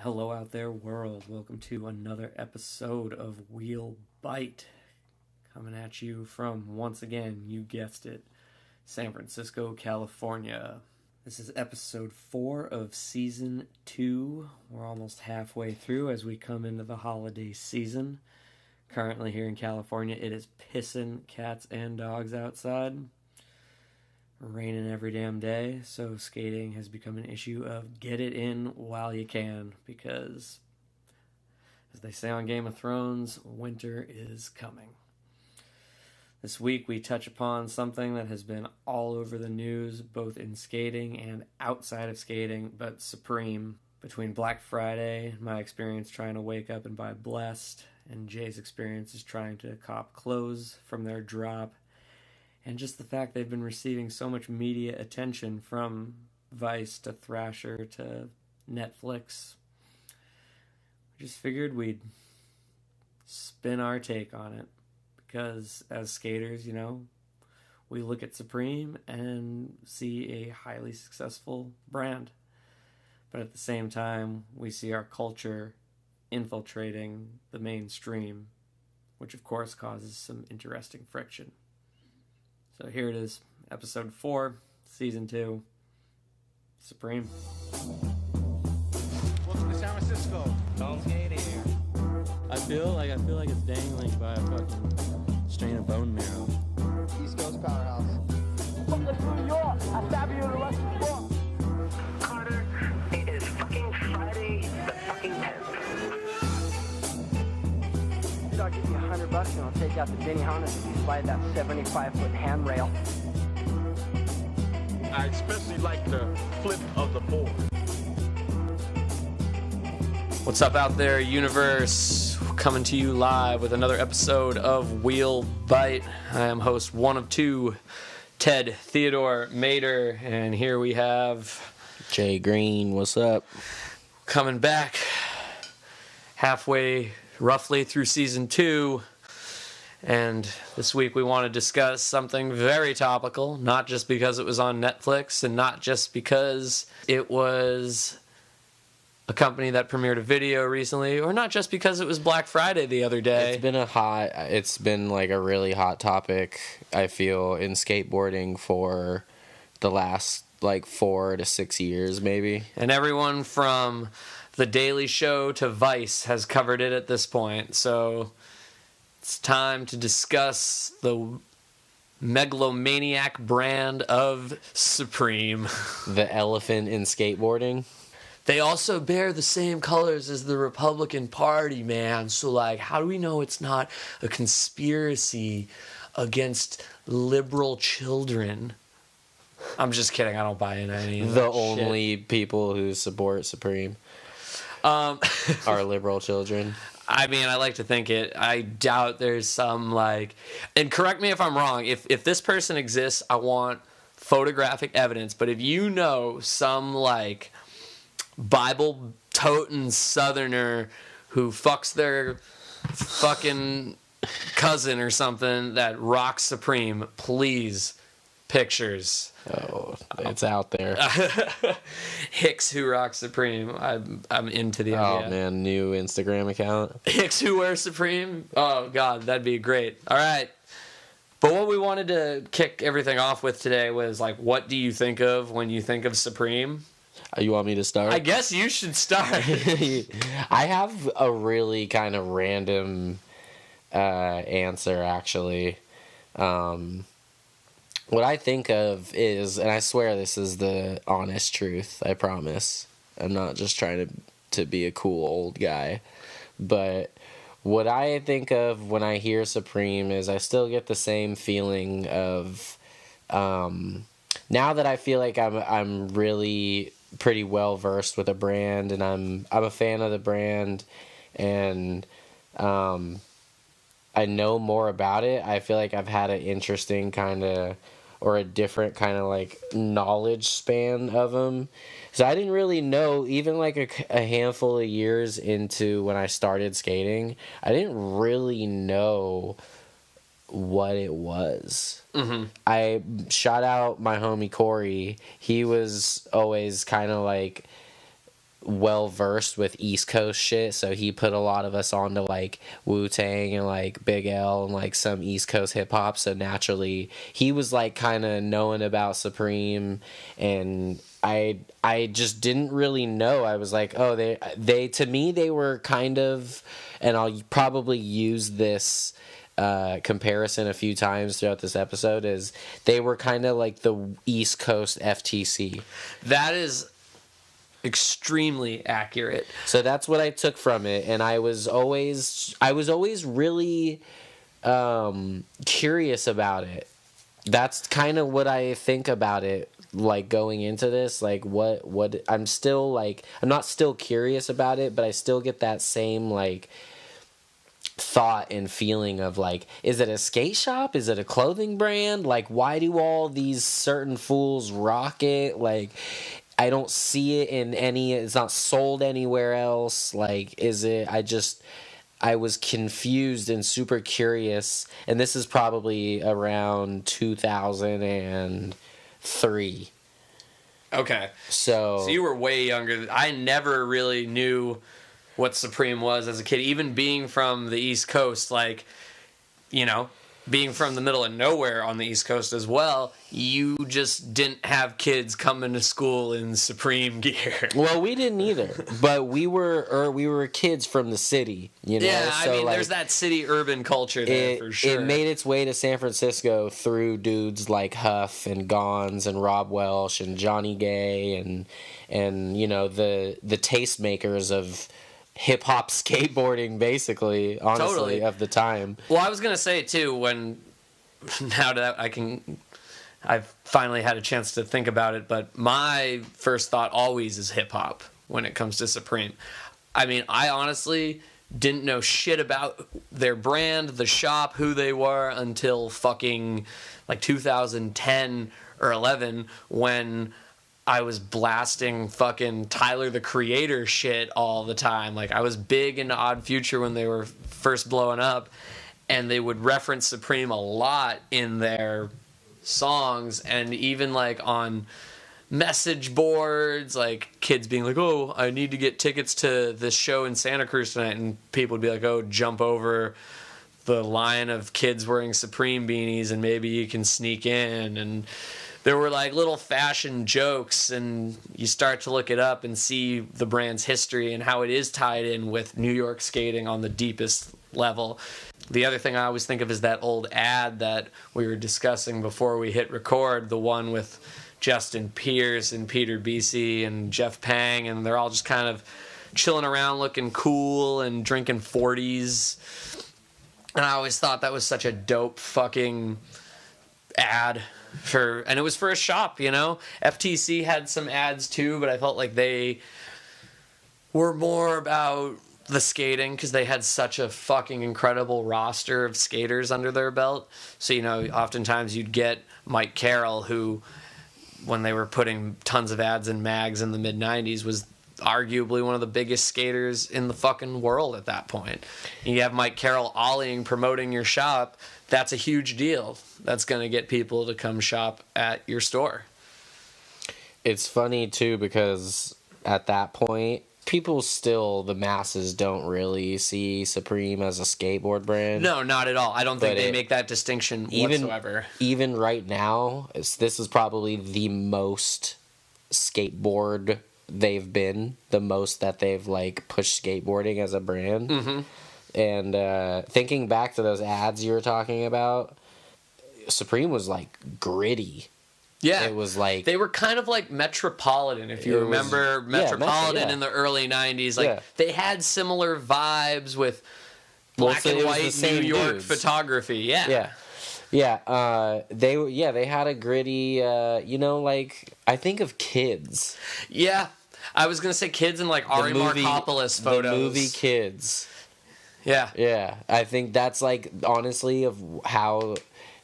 Hello out there, world. Welcome to another episode of Wheel Bite. Coming at you from, once again, you guessed it, San Francisco, California. This is episode 4 of season 2. We're almost halfway through as we come into the holiday season. Currently here in California, it is pissing cats and dogs outside. Raining every damn day, so skating has become an issue of get it in while you can, because, as they say on Game of Thrones, winter is coming. This week we touch upon something that has been all over the news, both in skating and outside of skating, but supreme. Between Black Friday, my experience trying to wake up and buy Blessed, and Jay's experience is trying to cop clothes from their drop, and just the fact they've been receiving so much media attention from Vice to Thrasher to Netflix. We just figured we'd spin our take on it. Because as skaters, we look at Supreme and see a highly successful brand. But at the same time, we see our culture infiltrating the mainstream, which of course causes some interesting friction. So here it is, episode 4, season 2, Supreme. Welcome to San Francisco. Don't skate here. I feel like it's dangling by a fucking strain of bone marrow. East Coast Powerhouse. From the New York, I stab you in the Western Fork. Carter, it is fucking Friday the fucking 10th. Dude, I'll give you $100 and I'll take out the Benihana and you slide that 75-foot handrail. I especially like the flip of the board. What's up out there, universe? Coming to you live with another episode of Wheel Bite. I am host 1 of 2, Ted Theodore Mater, and here we have Jay Green, what's up? coming back halfway roughly through season 2, and this week we want to discuss something very topical, not just because it was on Netflix and not just because it was a company that premiered a video recently, or not just because it was Black Friday the other day. It's been like a really hot topic, I feel, in skateboarding for the last 4 to 6 years maybe. And everyone from The Daily Show to Vice has covered it at this point. So it's time to discuss the megalomaniac brand of Supreme. The elephant in skateboarding. They also bear the same colors as the Republican Party, man. So, how do we know it's not a conspiracy against liberal children? I'm just kidding. I don't buy into any of that The only people who support Supreme are liberal children. I mean, I like to think it. I doubt there's some, and correct me if I'm wrong. If this person exists, I want photographic evidence. But if you know some, Bible-toting Southerner who fucks their fucking cousin or something that rocks Supreme, please, pictures. Oh, it's out there. Hicks who rocks Supreme. I'm into the idea. Oh man, new Instagram account. Hicks who wears Supreme. Oh god, that'd be great. All right. But what we wanted to kick everything off with today was what do you think of when you think of Supreme? You want me to start? I guess you should start. I have a really kind of random answer, actually. What I think of is, and I swear this is the honest truth, I promise. I'm not just trying to be a cool old guy. But what I think of when I hear Supreme is I still get the same feeling of, now that I feel like I'm really pretty well versed with a brand, and I'm a fan of the brand, and I know more about it. I feel like I've had an interesting or a different kind of knowledge span of them. So I didn't really know, even a handful of years into when I started skating, I didn't really know what it was. Mm-hmm. I shout out my homie Corey. He was always kind of well versed with East Coast shit, so he put a lot of us onto like Wu-Tang and like Big L and like some East Coast hip hop. So naturally, he was like kind of knowing about Supreme, and I just didn't really know. I was like, oh, they to me they were kind of, and I'll probably use this comparison a few times throughout this episode, is they were kind of like the East Coast FTC. That is extremely accurate. So that's what I took from it, and I was always really curious about it. That's kind of what I think about it, like going into this, like what I'm still like, I'm not still curious about it, but I still get that same like thought and feeling of like, is it a skate shop? Is it a clothing brand? Like, why do all these certain fools rock it? Like, I don't see it in any, it's not sold anywhere else. Like, is it, I was confused and super curious, and this is probably around 2003. Okay. So you were way younger. I never really knew what Supreme was as a kid, even being from the East Coast, like, you know, being from the middle of nowhere on the East Coast as well, you just didn't have kids coming to school in Supreme gear. Well, we didn't either, but we were kids from the city, you know. Yeah, so, I mean, like, there's that city urban culture there for sure. It made its way to San Francisco through dudes like Huff and Gons and Rob Welsh and Johnny Gay and you know the tastemakers of hip hop skateboarding, basically, honestly, Totally. of the time. Well, I was gonna say too, now that I've finally had a chance to think about it, but my first thought always is hip hop when it comes to Supreme. I mean, I honestly didn't know shit about their brand, the shop, who they were until fucking like 2010 or 11 when I was blasting fucking Tyler the Creator shit all the time. Like, I was big into Odd Future when they were first blowing up, and they would reference Supreme a lot in their songs, and even like on message boards, like kids being like, oh, I need to get tickets to this show in Santa Cruz tonight, and people would be like, oh, jump over the line of kids wearing Supreme beanies and maybe you can sneak in. And there were like little fashion jokes, and you start to look it up and see the brand's history and how it is tied in with New York skating on the deepest level. The other thing I always think of is that old ad that we were discussing before we hit record, the one with Justin Pierce and Peter Bisi and Jeff Pang, and they're all just kind of chilling around looking cool and drinking 40s. And I always thought that was such a dope fucking ad. And it was for a shop, you know. FTC had some ads too, but I felt like they were more about the skating because they had such a fucking incredible roster of skaters under their belt. So, you know, oftentimes you'd get Mike Carroll, who, when they were putting tons of ads in mags in the mid-90s, was arguably one of the biggest skaters in the fucking world at that point. And you have Mike Carroll ollieing, promoting your shop. That's a huge deal. That's going to get people to come shop at your store. It's funny, too, because at that point, people still, the masses don't really see Supreme as a skateboard brand. No, not at all. I don't think they make that distinction whatsoever. Even right now, this is probably the most skateboard they've been, the most that they've like pushed skateboarding as a brand. Mm-hmm. And thinking back to those ads you were talking about, Supreme was like gritty. Yeah, it was like they were kind of like Metropolitan. If you remember Metropolitan in the early '90s, like they had similar vibes with black and white New York photography. Yeah. They had a gritty. You know, like I think of Kids. Yeah, I was gonna say Kids and like Ari Markopoulos photos. The movie Kids. Yeah. I think that's like honestly of how.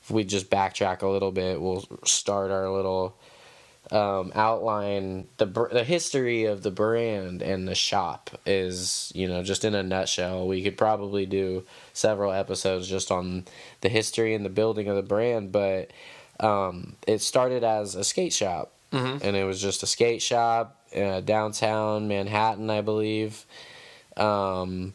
If we just backtrack a little bit, we'll start our little outline. The history of the brand and the shop is, you know, just in a nutshell. We could probably do several episodes just on the history and the building of the brand, but it started as a skate shop. Mm-hmm. And it was just a skate shop. downtown Manhattan, I believe. And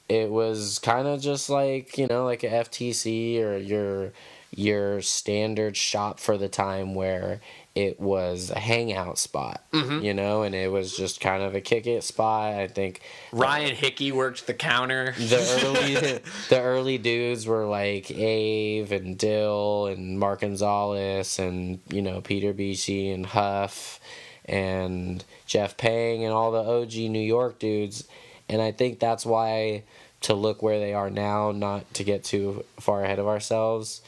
it was kind of just like, like a FTC or your standard shop for the time, where it was a hangout spot, and it was just kind of a kick it spot. I think Ryan Hickey worked the counter. The early dudes were like Ave and Dill and Mark Gonzalez and Peter Beachy and Huff and Jeff Pang and all the OG New York dudes. And I think that's why, to look where they are now, not to get too far ahead of ourselves,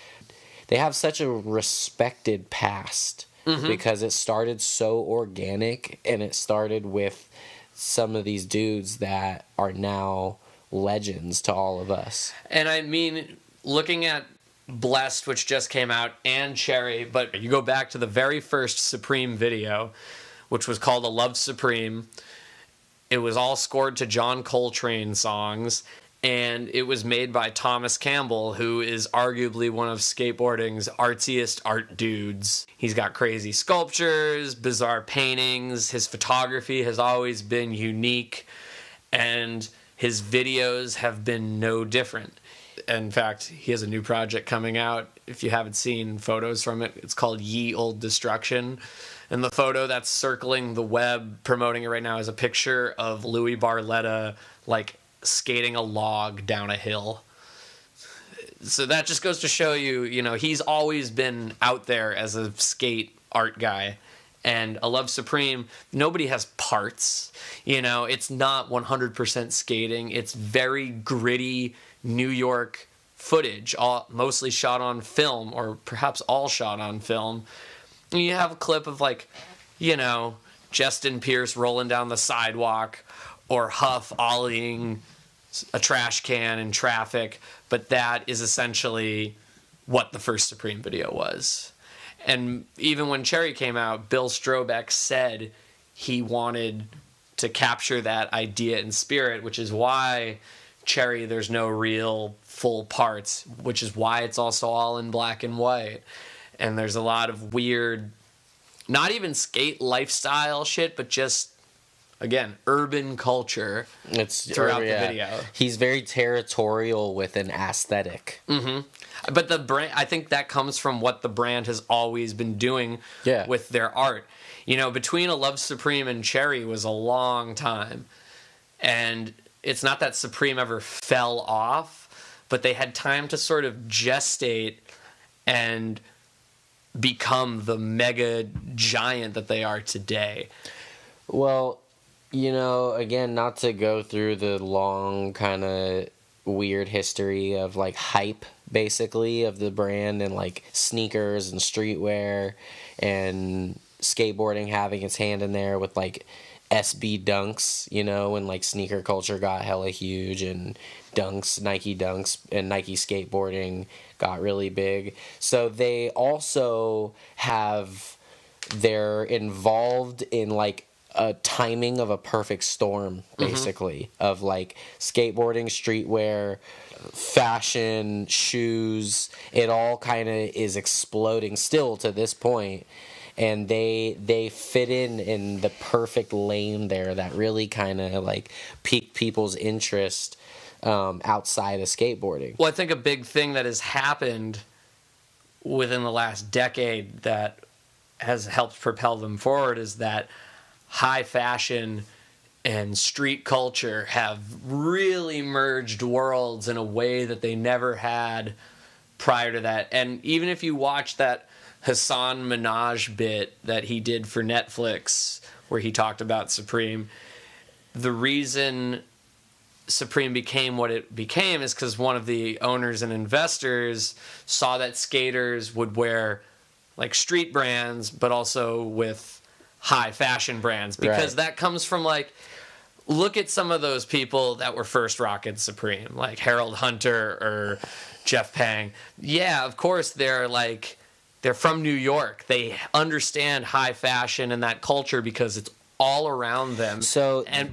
they have such a respected past, because it started so organic, and it started with some of these dudes that are now legends to all of us. And I mean, looking at Blessed, which just came out, and Cherry, but you go back to the very first Supreme video, which was called A Love Supreme. It was all scored to John Coltrane songs, and it was made by Thomas Campbell, who is arguably one of skateboarding's artsiest art dudes. He's got crazy sculptures, bizarre paintings. His photography has always been unique, and his videos have been no different. In fact, he has a new project coming out. If you haven't seen photos from it, it's called Ye Old Destruction. And the photo that's circling the web, promoting it right now, is a picture of Louis Barletta, like, skating a log down a hill. So that just goes to show you, he's always been out there as a skate art guy. And A Love Supreme, nobody has parts. It's not 100% skating. It's very gritty New York footage, mostly shot on film, or perhaps all shot on film. And you have a clip of, like, Justin Pierce rolling down the sidewalk, or Huff ollieing a trash can in traffic, but that is essentially what the first Supreme video was. And even when Cherry came out, Bill Strobeck said he wanted to capture that idea and spirit, which is why Cherry, there's no real full parts, which is why it's also all in black and white. And there's a lot of weird, not even skate lifestyle shit, but just, again, urban culture throughout the video. He's very territorial with an aesthetic. But the brand, I think that comes from what the brand has always been doing with their art. Between A Love Supreme and Cherry was a long time. And it's not that Supreme ever fell off, but they had time to sort of gestate and become the mega giant that they are today. Well, again, not to go through the long kind of weird history of, like, hype, basically, of the brand, and, like, sneakers and streetwear and skateboarding having its hand in there with, like, SB dunks, when, like, sneaker culture got hella huge, and Nike dunks and Nike skateboarding got really big. So they also they're involved in, like, a timing of a perfect storm, basically, of, like, skateboarding, streetwear, fashion, shoes. It all kind of is exploding still to this point, and they fit in the perfect lane there that really kind of, like, piqued people's interest outside of skateboarding. Well, I think a big thing that has happened within the last decade that has helped propel them forward is that high fashion and street culture have really merged worlds in a way that they never had prior to that. And even if you watch that Hassan Minaj bit that he did for Netflix, where he talked about Supreme, the reason Supreme became what it became is because one of the owners and investors saw that skaters would wear, like, street brands, but also with high fashion brands, because that comes from, like, look at some of those people that were first rocking Supreme, like Harold Hunter or Jeff Pang. Yeah, of course they're from New York. They understand high fashion and that culture because it's all around them.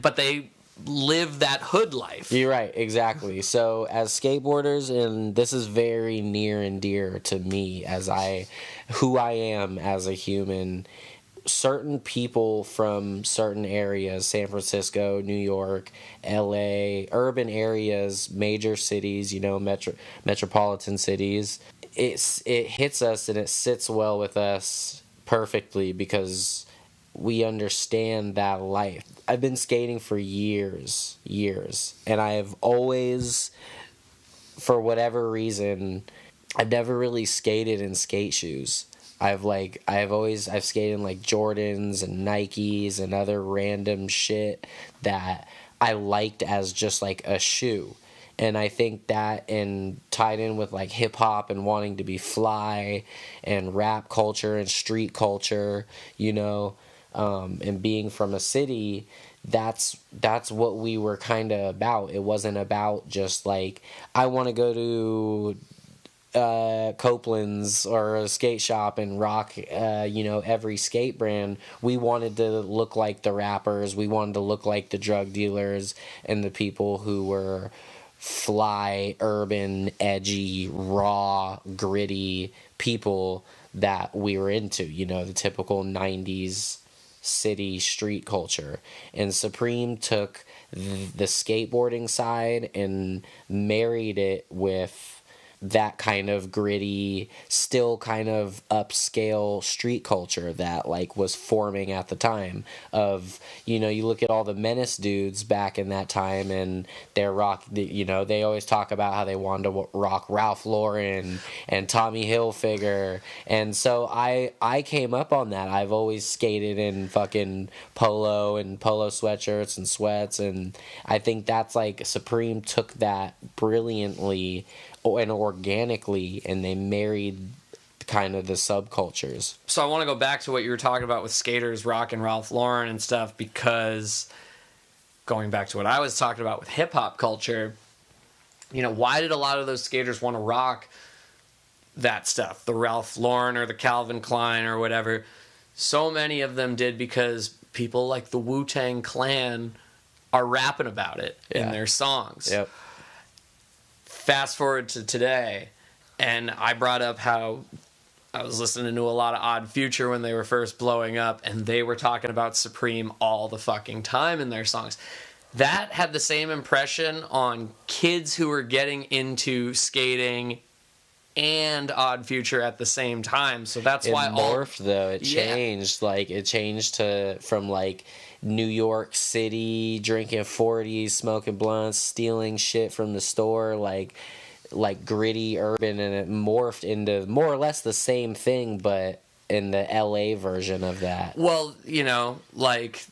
But they live that hood life. You're right, exactly. So as skateboarders, and this is very near and dear to me as who I am as a human, certain people from certain areas, San Francisco, New York, LA, urban areas, major cities, you know, metropolitan cities, it hits us and it sits well with us perfectly because we understand that life. I've been skating for years, and I have always, for whatever reason, I've never really skated in skate shoes. I've skated in like Jordans and Nikes and other random shit that I liked as just like a shoe. And I think that, and tied in with like hip hop and wanting to be fly and rap culture and street culture, you know, and being from a city, that's what we were kind of about. It wasn't about just like, I want to go to Copeland's or a skate shop and rock, you know, every skate brand. We wanted to look like the rappers. We wanted to look like the drug dealers and the people who were fly, urban, edgy, raw, gritty people that we were into, you know, the typical 90s city street culture. And Supreme took the skateboarding side and married it with that kind of gritty, still kind of upscale street culture that like was forming at the time. Of, you know, you look at all the Menace dudes back in that time and they're you know, they always talk about how they wanted to rock Ralph Lauren and Tommy Hilfiger, and so I came up on that. I've always skated in fucking polo and polo sweatshirts and sweats, and I think that's like Supreme took that brilliantly and organically, and they married kind of the subcultures. So I want to go back to what you were talking about with skaters rocking Ralph Lauren and stuff, because going back to what I was talking about with hip-hop culture, you know, why did a lot of those skaters want to rock that stuff, the Ralph Lauren or the Calvin Klein or whatever? So many of them did because people like the Wu-Tang Clan are rapping about it in their songs. Yep. Fast forward to today, and I brought up how I was listening to a lot of Odd Future when they were first blowing up, and they were talking about Supreme all the fucking time in their songs. That had the same impression on kids who were getting into skating and Odd Future at the same time. So that's why it morphed though. It changed. Like it changed from like New York City, drinking 40s, smoking blunts, stealing shit from the store, like gritty urban, and it morphed into more or less the same thing, but in the LA version of that. Well, you know, like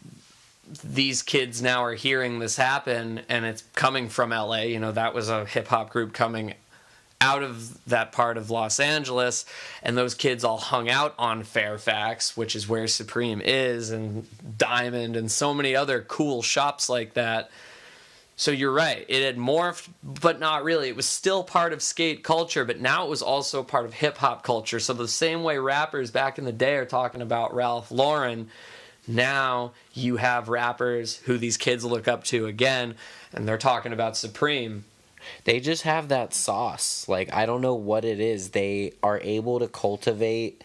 these kids now are hearing this happen, and it's coming from LA. You know, that was a hip hop group coming out of that part of Los Angeles, and those kids all hung out on Fairfax, which is where Supreme is, and Diamond, and so many other cool shops like that. So you're right, it had morphed, but not really. It was still part of skate culture, but now it was also part of hip-hop culture. So the same way rappers back in the day are talking about Ralph Lauren, now you have rappers who these kids look up to again, and they're talking about Supreme. They just have that sauce. Like, I don't know what it is. They are able to cultivate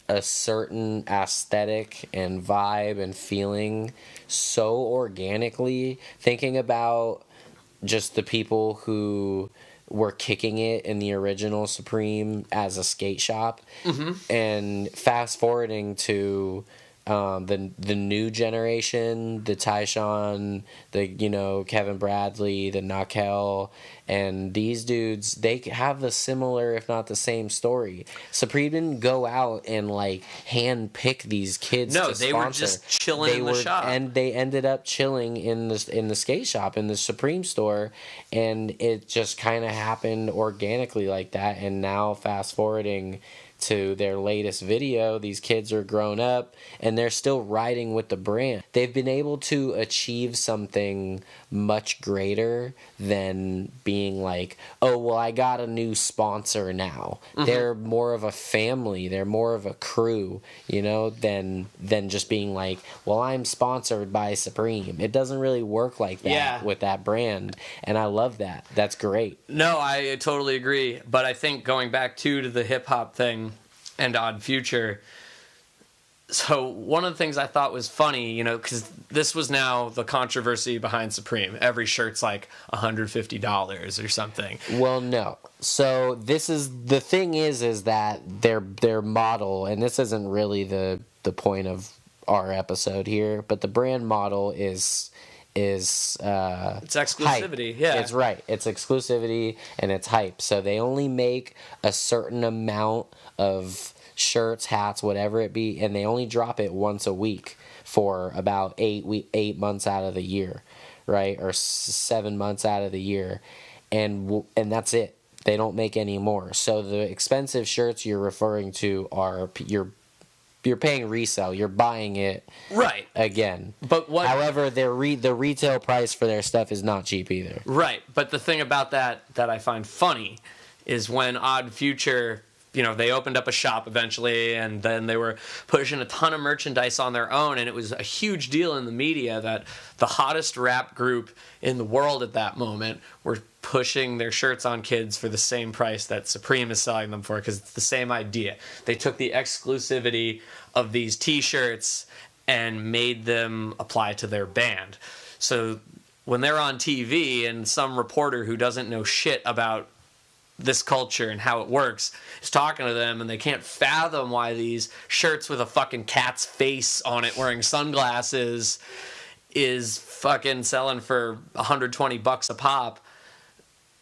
a certain aesthetic and vibe and feeling so organically. Thinking about just the people who were kicking it in the original Supreme as a skate shop, and fast forwarding to the new generation, the Tyshawn, the Kevin Bradley, the Nakel, and these dudes, they have the similar, if not the same, story. Supreme didn't go out and like hand pick these kids. No, to they sponsor. were just chilling in the shop, and they ended up chilling in the skate shop, in the Supreme store, and it just kind of happened organically like that. And now fast forwarding to their latest video, these kids are grown up and they're still riding with the brand. They've been able to achieve something much greater than being like, oh, well, I got a new sponsor now. They're more of a family, they're more of a crew, than just being like, well, I'm sponsored by Supreme. It doesn't really work like that with that brand, and I love that. That's great. No, I totally agree, but I think going back to the hip-hop thing and Odd Future, So one of the things I thought was funny, you know, because this was now the controversy behind Supreme. Every shirt's like $150 or something. Well, no. So this is the thing is that their model, and this isn't really the point of our episode here, but the brand model is It's exclusivity. hype. Yeah, It's right. It's exclusivity and it's hype. So they only make a certain amount of shirts, hats, whatever it be, and they only drop it once a week for about 8 months out of the year, right? Or 7 months out of the year, and that's it. They don't make any more. So the expensive shirts you're referring to are you're paying resale. You're buying it right again. But what? However, the retail price for their stuff is not cheap either. Right. But the thing about that I find funny is when Odd Future, you know, they opened up a shop eventually, and then they were pushing a ton of merchandise on their own, and it was a huge deal in the media that the hottest rap group in the world at that moment were pushing their shirts on kids for the same price that Supreme is selling them for, because it's the same idea. They took the exclusivity of these T-shirts and made them apply to their band. So when they're on TV and some reporter who doesn't know shit about this culture and how it works is talking to them, and they can't fathom why these shirts with a fucking cat's face on it wearing sunglasses is fucking selling for $120 a pop,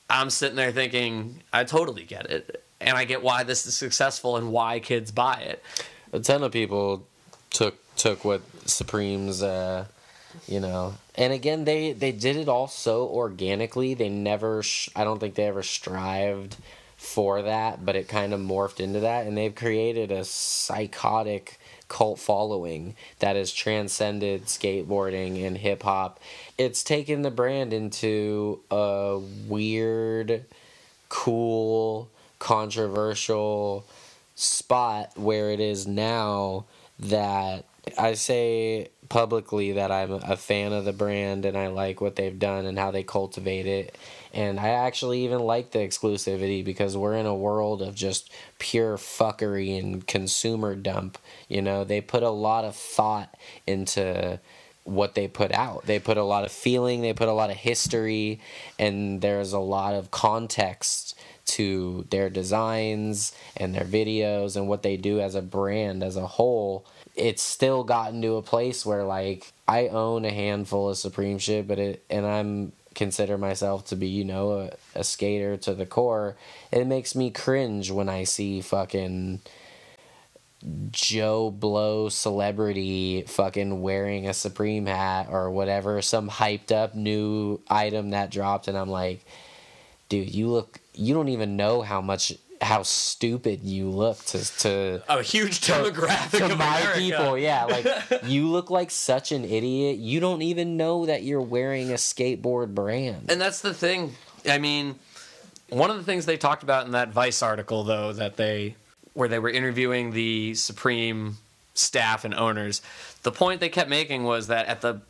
I'm sitting there thinking, I totally get it, and I get why this is successful and why kids buy it. A ton of people took what Supreme's you know, and again, they did it all so organically. They never, I don't think they ever strived for that, but it kind of morphed into that, and they've created a psychotic cult following that has transcended skateboarding and hip hop. It's taken the brand into a weird, cool, controversial spot where it is now that I say publicly that I'm a fan of the brand and I like what they've done and how they cultivate it. And I actually even like the exclusivity because we're in a world of just pure fuckery and consumer dump. You know, they put a lot of thought into what they put out. They put a lot of feeling, they put a lot of history, and there's a lot of context to their designs and their videos and what they do as a brand as a whole. It's still gotten to a place where, like, I own a handful of Supreme shit, and I'm consider myself to be, you know, a skater to the core. It makes me cringe when I see fucking Joe Blow celebrity fucking wearing a Supreme hat or whatever, some hyped up new item that dropped, and I'm like, dude, you don't even know how stupid you look to A huge demographic to of my America. people. Yeah, like, you look like such an idiot. You don't even know that you're wearing a skateboard brand. And that's the thing. I mean, one of the things they talked about in that Vice article, though, where they were interviewing the Supreme staff and owners, the point they kept making was that at the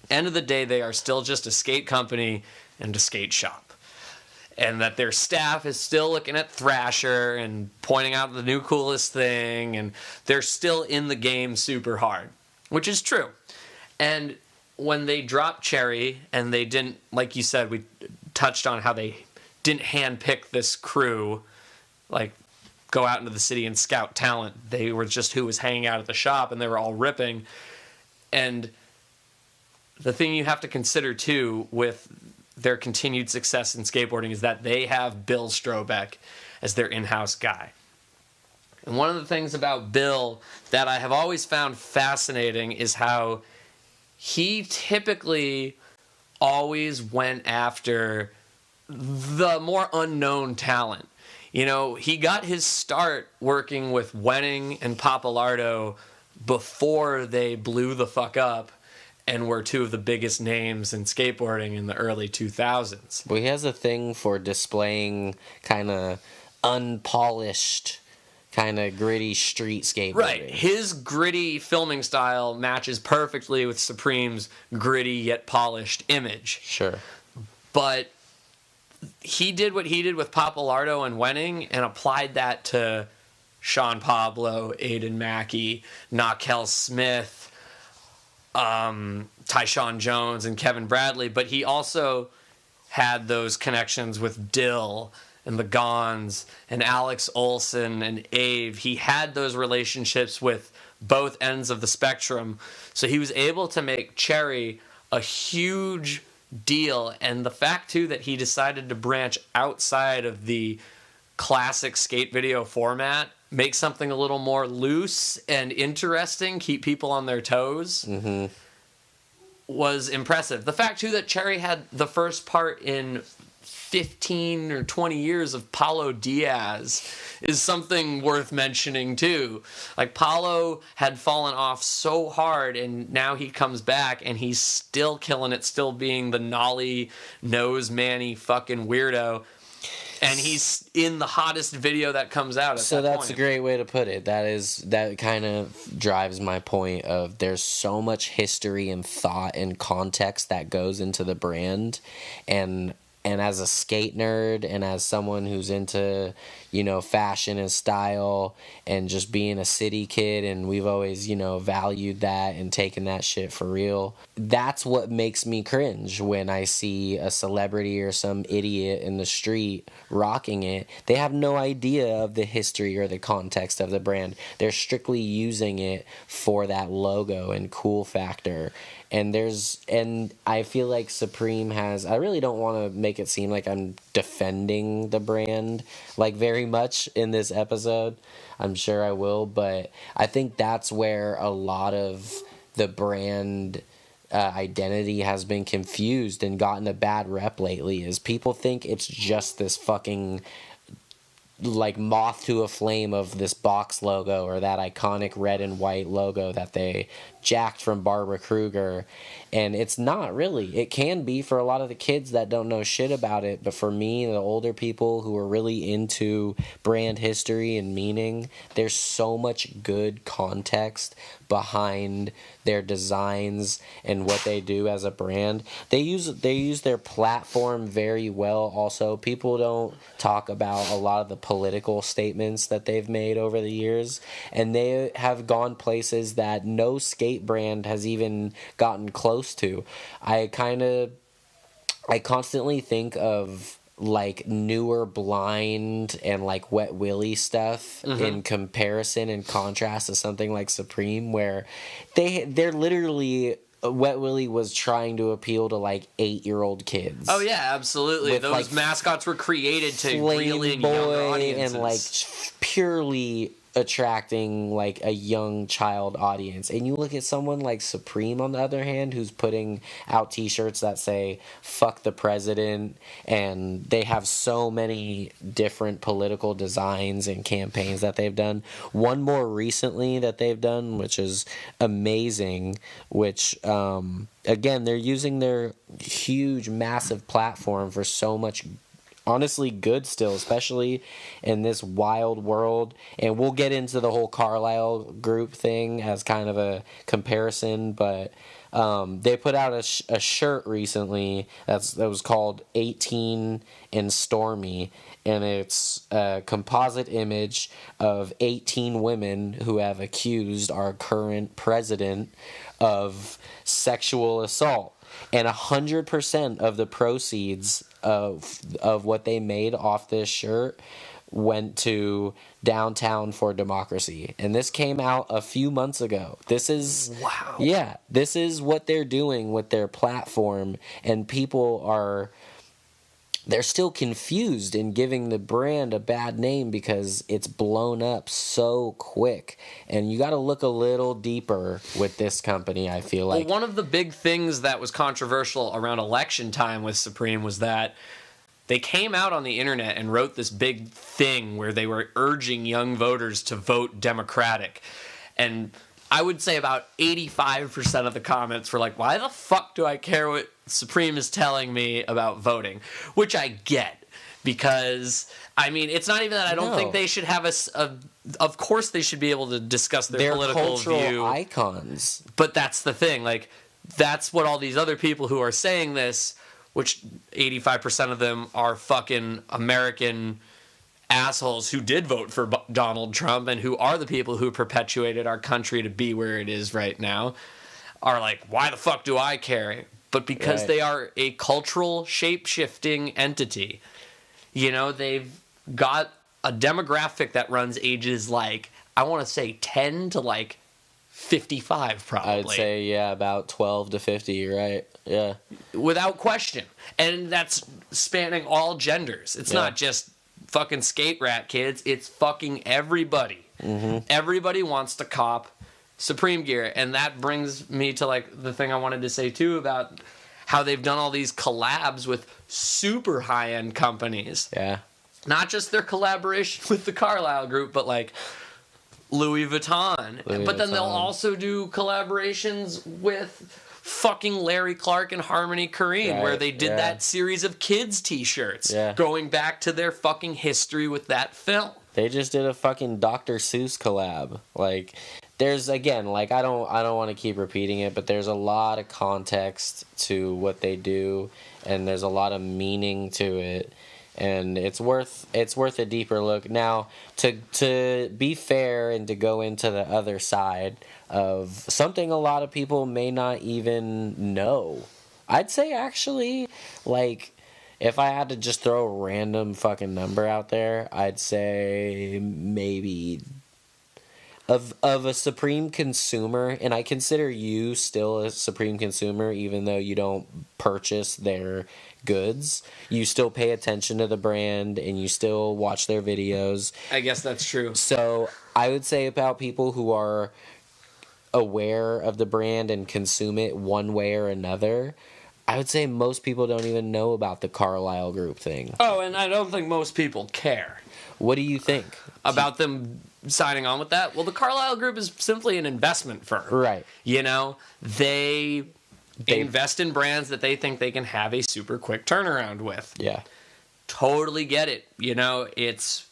end of the day, they are still just a skate company and a skate shop. And that their staff is still looking at Thrasher and pointing out the new coolest thing, and they're still in the game super hard, which is true. And when they dropped Cherry, and they didn't, like you said, we touched on how they didn't handpick this crew, like go out into the city and scout talent. They were just who was hanging out at the shop, and they were all ripping. And the thing you have to consider, too, with their continued success in skateboarding is that they have Bill Strobeck as their in-house guy. And one of the things about Bill that I have always found fascinating is how he typically always went after the more unknown talent. You know, he got his start working with Wenning and Papalardo before they blew the fuck up and were two of the biggest names in skateboarding in the early 2000s. Well, he has a thing for displaying kind of unpolished, kind of gritty street skateboarding. Right. His gritty filming style matches perfectly with Supreme's gritty yet polished image. Sure. But he did what he did with Papalardo and Wenning and applied that to Sean Pablo, Aiden Mackey, Nakel Smith, Tyshawn Jones, and Kevin Bradley, but he also had those connections with Dill and the Gons and Alex Olson and Ave. He had those relationships with both ends of the spectrum, so he was able to make Cherry a huge deal. And the fact too that he decided to branch outside of the classic skate video format, make something a little more loose and interesting, keep people on their toes, was impressive. The fact too that Cherry had the first part in 15 or 20 years of Paulo Diaz is something worth mentioning too. Like, Paulo had fallen off so hard, and now he comes back and he's still killing it, still being the nolly nose manny fucking weirdo, and he's in the hottest video that comes out at so that that's point. a great way to put it. That kind of drives my point of there's so much history and thought and context that goes into the brand, and as a skate nerd and as someone who's into, you know, fashion and style and just being a city kid, and we've always, you know, valued that and taken that shit for real. That's what makes me cringe when I see a celebrity or some idiot in the street rocking it. They have no idea of the history or the context of the brand. They're strictly using it for that logo and cool factor. And I feel like Supreme has, I really don't want to make it seem like I'm defending the brand like very much in this episode. I'm sure I will, but I think that's where a lot of the brand identity has been confused and gotten a bad rep lately, is people think it's just this fucking like moth to a flame of this box logo or that iconic red and white logo that they jacked from Barbara Kruger, and it's not really. It can be for a lot of the kids that don't know shit about it, but for me, the older people who are really into brand history and meaning, there's so much good context behind their designs and what they do as a brand. They use their platform very well. Also, people don't talk about a lot of the political statements that they've made over the years, and they have gone places that no skate brand has even gotten close to. I constantly think of like newer Blind and like Wet Willy stuff in comparison and contrast to something like Supreme, where they're literally, Wet Willy was trying to appeal to like 8-year-old kids. Oh yeah, absolutely. Those like, mascots were created to reel in Boy younger audiences and like purely attracting like a young child audience. And you look at someone like Supreme on the other hand, who's putting out t-shirts that say fuck the president, and they have so many different political designs and campaigns that they've done. One more recently that they've done, which is amazing, which again, they're using their huge massive platform for so much honestly good still, especially in this wild world. And we'll get into the whole Carlisle group thing as kind of a comparison, but they put out a shirt recently that was called 18 and Stormy, and it's a composite image of 18 women who have accused our current president of sexual assault. And 100% of the proceeds of what they made off this shirt went to Downtown for Democracy. And this came out a few months ago. This is wow. Yeah, this is what they're doing with their platform, and they're still confused in giving the brand a bad name because it's blown up so quick. And you got to look a little deeper with this company, I feel like. Well, one of the big things that was controversial around election time with Supreme was that they came out on the internet and wrote this big thing where they were urging young voters to vote Democratic. And I would say about 85% of the comments were like, why the fuck do I care what Supreme is telling me about voting? Which I get, because, I mean, it's not even that I don't think they should have of course they should be able to discuss their political cultural view. Icons. But that's the thing, like, that's what all these other people who are saying this, which 85% of them are fucking American assholes who did vote for Donald Trump and who are the people who perpetuated our country to be where it is right now are like, why the fuck do I care? But because they are a cultural shape-shifting entity. You know, they've got a demographic that runs ages like, I want to say 10 to like 55 probably. I'd say, yeah, about 12 to 50, right? Yeah. Without question. And that's spanning all genders. It's not just fucking skate rat kids. It's fucking everybody. Mm-hmm. Everybody wants to cop Supreme gear. And that brings me to like the thing I wanted to say too about how they've done all these collabs with super high-end companies. Yeah. Not just their collaboration with the Carlisle group, but like Louis Vuitton. But then they'll also do collaborations with fucking Larry Clark and Harmony Korine, where they did that series of kids t-shirts, going back to their fucking history with that film. They just did a fucking Dr. Seuss collab. Like, there's, again, like, I don't want to keep repeating it, but there's a lot of context to what they do, and there's a lot of meaning to it, and it's worth a deeper look. Now, to be fair and to go into the other side of something a lot of people may not even know, I'd say actually, like, if I had to just throw a random fucking number out there, I'd say maybe of a Supreme consumer, and I consider you still a Supreme consumer even though you don't purchase their goods. You still pay attention to the brand and you still watch their videos. I guess that's true. So I would say about people who are aware of the brand and consume it one way or another, I would say most people don't even know about the Carlisle Group thing. Oh, and I don't think most people care. What do you think? About them signing on with that? Well, the Carlisle Group is simply an investment firm. Right. You know, they invest in brands that they think they can have a super quick turnaround with. Yeah. Totally get it. You know, it's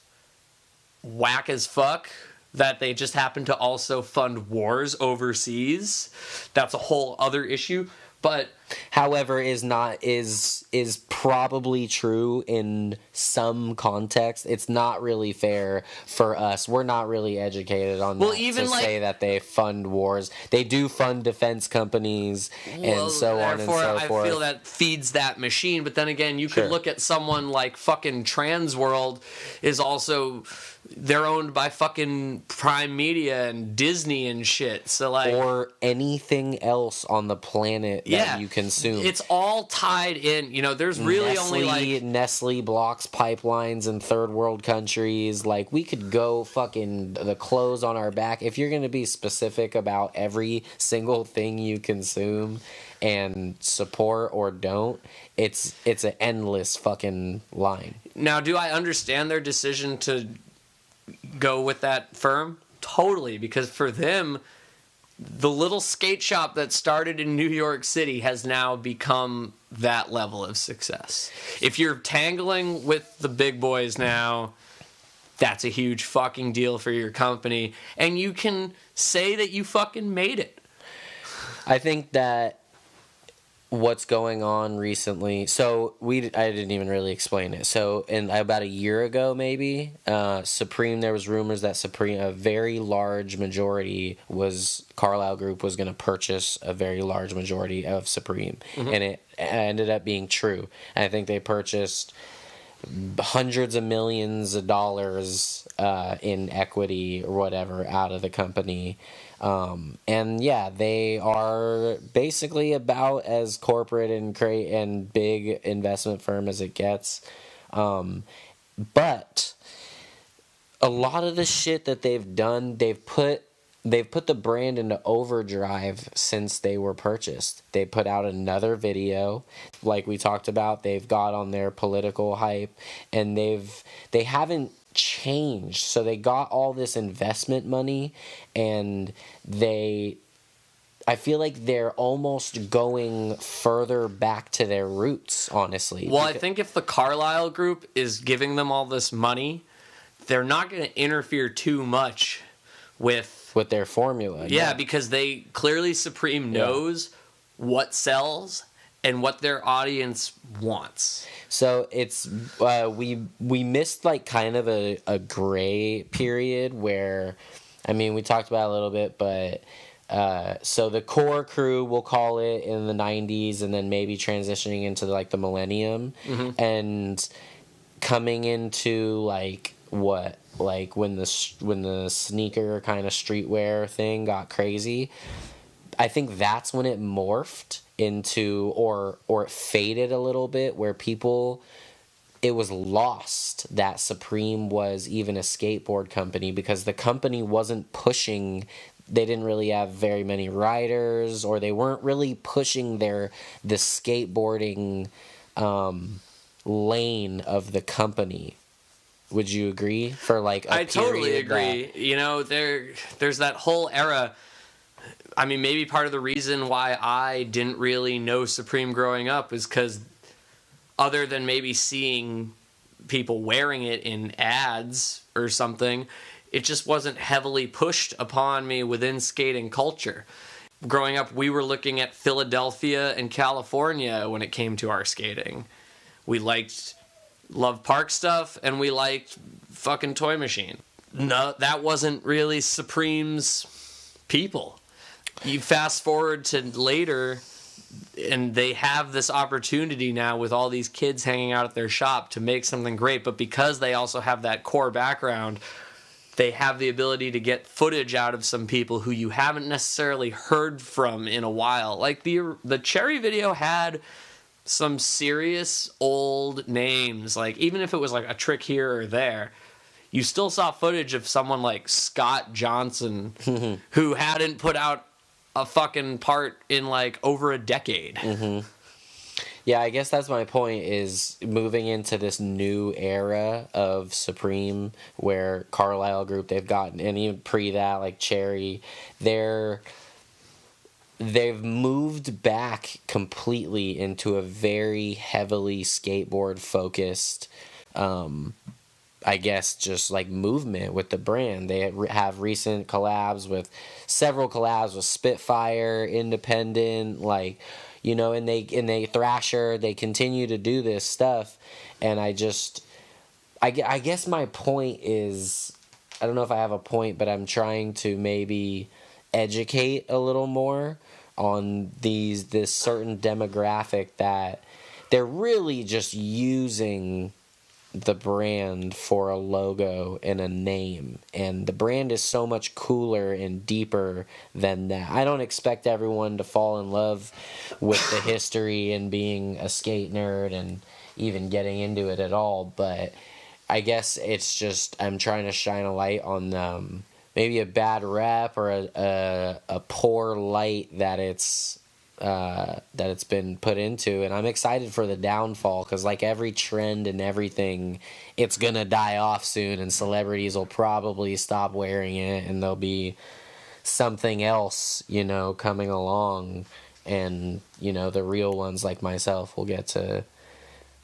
whack as fuck that they just happen to also fund wars overseas. That's a whole other issue. But however, is probably true in some context. It's not really fair for us. We're not really educated on that even to like, say that they fund wars. They do fund defense companies and so on and so forth. I feel that feeds that machine. But then again, you could look at someone like fucking Trans World is also, they're owned by fucking Prime Media and Disney and shit. So like, or anything else on the planet that you consume. It's all tied in. You know, there's really only like Nestle blocks pipelines in third world countries. Like, we could go fucking the clothes on our back. If you're going to be specific about every single thing you consume and support or don't, it's an endless fucking line. Now, do I understand their decision to go with that firm? Totally, because for them, the little skate shop that started in New York City has now become that level of success. If you're tangling with the big boys now, that's a huge fucking deal for your company, and you can say that you fucking made it. I think that what's going on recently, so I didn't even really explain it. So about a year ago maybe, Supreme, there was rumors that Supreme, a very large majority Carlisle Group was going to purchase a very large majority of Supreme, and it ended up being true. And I think they purchased hundreds of millions of dollars in equity or whatever out of the company. And yeah, they are basically about as corporate and big investment firm as it gets. But a lot of the shit that they've done, they've put the brand into overdrive since they were purchased. They put out another video, like we talked about. They've got on their political hype, and they haven't changed. So they got all this investment money, and I feel like they're almost going further back to their roots, honestly. Well, I think if the Carlisle Group is giving them all this money, they're not going to interfere too much with their formula. Yeah, because they clearly Supreme knows what sells and what their audience wants. So it's we missed like kind of a gray period where, I mean, we talked about it a little bit, but so the core crew, we'll call it, in the 90s, and then maybe transitioning into like the millennium, and coming into like what, like when the sneaker kind of streetwear thing got crazy. I think that's when it morphed into, or it faded a little bit, where people, it was lost that Supreme was even a skateboard company, because the company wasn't pushing, they didn't really have very many riders, or they weren't really pushing the skateboarding lane of the company. Would you agree? For like a I totally period agree. You know, there's that whole era. I mean, maybe part of the reason why I didn't really know Supreme growing up is because, other than maybe seeing people wearing it in ads or something, it just wasn't heavily pushed upon me within skating culture. Growing up, we were looking at Philadelphia and California when it came to our skating. We loved park stuff, and we liked fucking Toy Machine. No, that wasn't really Supreme's people. You fast forward to later, and they have this opportunity now with all these kids hanging out at their shop to make something great, but because they also have that core background, they have the ability to get footage out of some people who you haven't necessarily heard from in a while. Like the Cherry video had some serious old names. Like, even if it was like a trick here or there, you still saw footage of someone like Scott Johnson who hadn't put out a fucking part in like over a decade. Yeah, I guess that's my point, is moving into this new era of Supreme, where Carlisle Group, they've gotten, and even pre that, like Cherry, they've moved back completely into a very heavily skateboard focused, I guess, just like movement with the brand. They have recent several collabs with Spitfire, Independent, like, you know, and they Thrasher, they continue to do this stuff. And I guess my point is, I don't know if I have a point, but I'm trying to maybe educate a little more on this certain demographic that they're really just using the brand for a logo and a name, and the brand is so much cooler and deeper than that. I don't expect everyone to fall in love with the history and being a skate nerd and even getting into it at all, but I guess it's just, I'm trying to shine a light on maybe a bad rep or a poor light that it's been put into, and I'm excited for the downfall, because like every trend and everything, it's gonna die off soon, and celebrities will probably stop wearing it, and there'll be something else, you know, coming along, and, you know, the real ones like myself will get to